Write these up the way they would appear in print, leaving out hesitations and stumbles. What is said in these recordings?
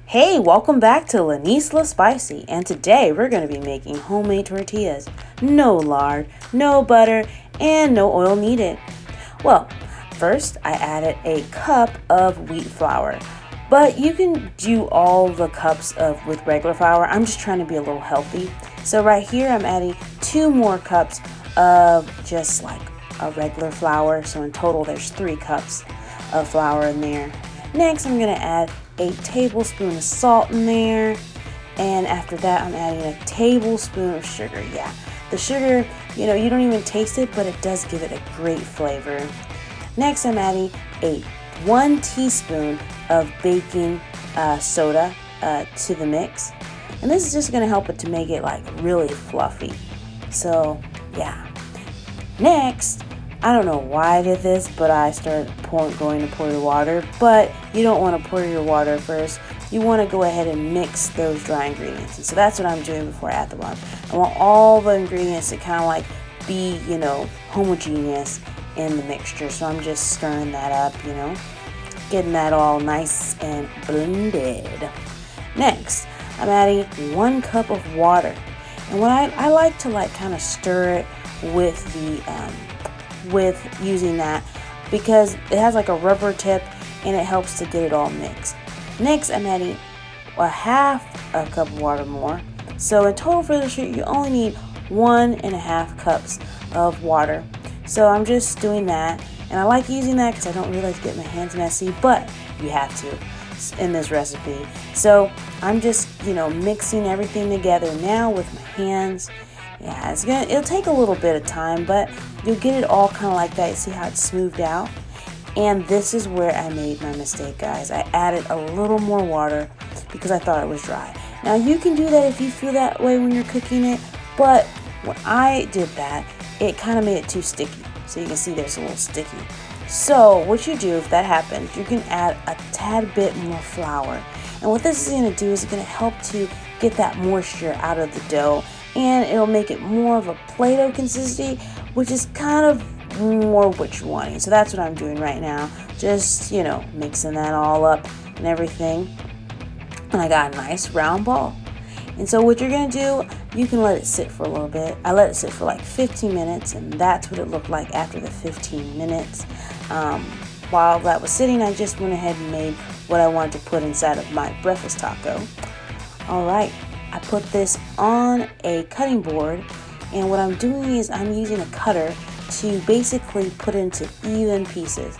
Hey, welcome back to LaNise Spicey, and today we're going to be making homemade tortillas. No lard, no butter, and no oil needed. Well, first I added a cup of wheat flour, but you can do all the cups of with regular flour. I'm just trying to be a little healthy. So right here I'm adding 2 more cups of just like a regular flour. So in total there's 3 cups of flour in there. Next I'm going to add a tablespoon of salt in there, and after that I'm adding a tablespoon of sugar. Yeah, the sugar, you don't even taste it, but it does give it a great flavor. Next I'm adding a 1 teaspoon of baking soda to the mix, and this is just going to help it to make it like really fluffy. So yeah, next, I don't know why I did this, but I started going to pour the water, but you don't want to pour your water first. You want to go ahead and mix those dry ingredients. And so that's what I'm doing before I add the water. I want all the ingredients to kind of like be, homogeneous in the mixture. So I'm just stirring that up, getting that all nice and blended. Next, I'm adding 1 cup of water. And what I like to kind of stir it with using that, because it has like a rubber tip and it helps to get it all mixed. Next I'm adding a half a cup of water more. So in total for the shoot you only need 1.5 cups of water. So I'm just doing that, and I like using that because I don't really like to get my hands messy, but you have to in this recipe. So I'm just mixing everything together now with my hands. Yeah, it'll take a little bit of time, but you'll get it all kind of like that. See how it's smoothed out? And this is where I made my mistake, guys. I added a little more water because I thought it was dry. Now you can do that if you feel that way when you're cooking it, but when I did that, it kind of made it too sticky. So you can see there's a little sticky. So what you do if that happens, you can add a tad bit more flour. And what this is going to do is it's going to help to get that moisture out of the dough, and it'll make it more of a Play-Doh consistency, which is kind of more what you're wanting. So that's what I'm doing right now, just mixing that all up and everything, and I got a nice round ball. And so what you're gonna do, you can let it sit for a little bit. I let it sit for like 15 minutes, and that's what it looked like after the 15 minutes. While that was sitting, I just went ahead and made what I wanted to put inside of my breakfast taco. All right, I put this on a cutting board, and what I'm doing is I'm using a cutter to basically put into even pieces.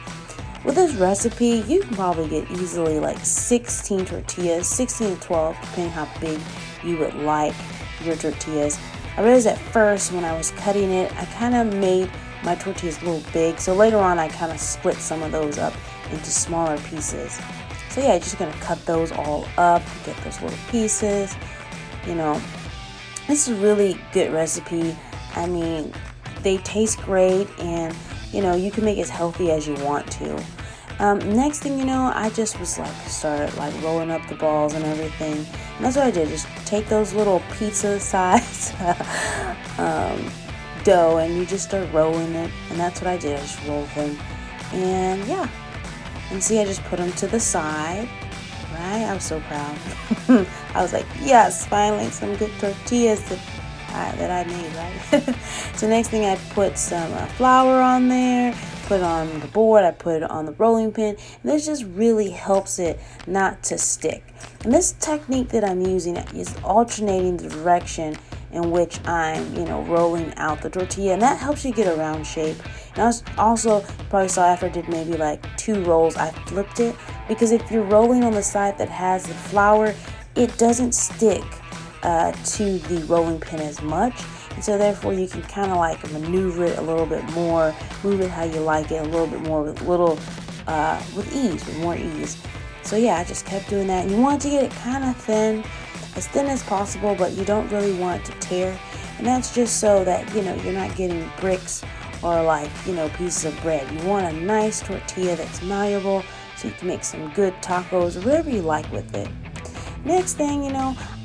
With this recipe, you can probably get easily like 16 tortillas, 16 to 12, depending how big you would like your tortillas. I realized at first when I was cutting it, I kind of made my tortillas a little big, so later on I kind of split some of those up into smaller pieces. So yeah, just gonna cut those all up, get those little pieces. This is a really good recipe. I mean, they taste great, and you can make it as healthy as you want to. Next thing you know, I just started rolling up the balls and everything, and that's what I did. Just take those little pizza size dough, and you just start rolling it, and that's what I did. I just rolled them, and yeah, and see, I just put them to the side. Right? I was so proud. I was like, yes, finally some good tortillas that I made, right? So next thing, I put some flour on there, put it on the board, I put it on the rolling pin, and this just really helps it not to stick. And this technique that I'm using is alternating the direction in which I'm, rolling out the tortilla, and that helps you get a round shape. And I was also, probably saw after I did maybe like 2 rolls, I flipped it, because if you're rolling on the side that has the flour, it doesn't stick to the rolling pin as much, and so therefore you can kind of maneuver it a little bit more, move it how you like it a little bit more with more ease. So yeah, I just kept doing that, and you want to get it kind of thin, as thin as possible, but you don't really want it to tear, and that's just so that you're not getting bricks or pieces of bread. You want a nice tortilla that's malleable, so you can make some good tacos or whatever you like with it. Next thing,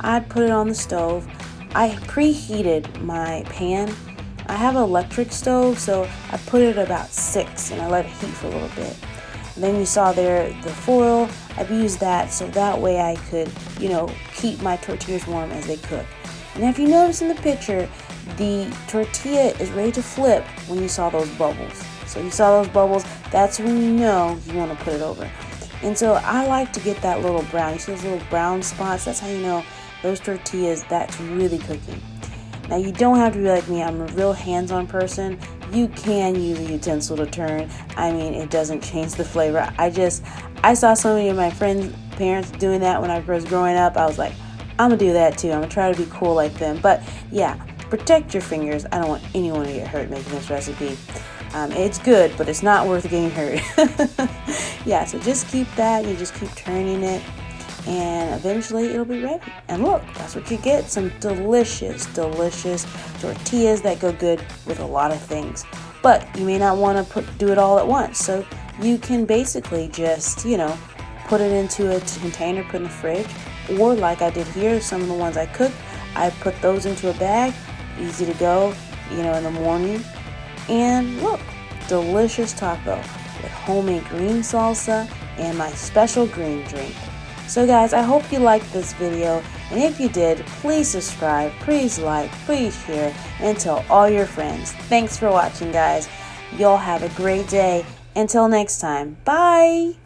I'd put it on the stove. I preheated my pan. I have an electric stove, so I put it about 6 and I let it heat for a little bit. Then you saw there the foil. I've used that so that way I could, keep my tortillas warm as they cook. And if you notice in the picture, the tortilla is ready to flip when you saw those bubbles. So you saw those bubbles, that's when you know you want to put it over. And so I like to get that little brown. You see those little brown spots? That's how you know those tortillas, that's really cooking. Now you don't have to be like me. I'm a real hands-on person. You can use a utensil to turn. I mean, it doesn't change the flavor. I saw so many of my friends' parents doing that when I was growing up. I was like, I'm gonna do that too. I'm gonna try to be cool like them. But yeah, protect your fingers. I don't want anyone to get hurt making this recipe. It's good, but it's not worth getting hurt. Yeah, so just keep that. You just keep turning it, and eventually it'll be ready. And look, that's what you get. Some delicious, delicious tortillas that go good with a lot of things. But you may not want to do it all at once. So you can basically just, put it into a container, put in the fridge. Or like I did here, some of the ones I cooked, I put those into a bag. Easy to go, in the morning. And look, delicious taco with homemade green salsa and my special green drink. So guys, I hope you liked this video, and if you did, please subscribe, please like, please share, and tell all your friends. Thanks for watching, guys. Y'all have a great day. Until next time, bye!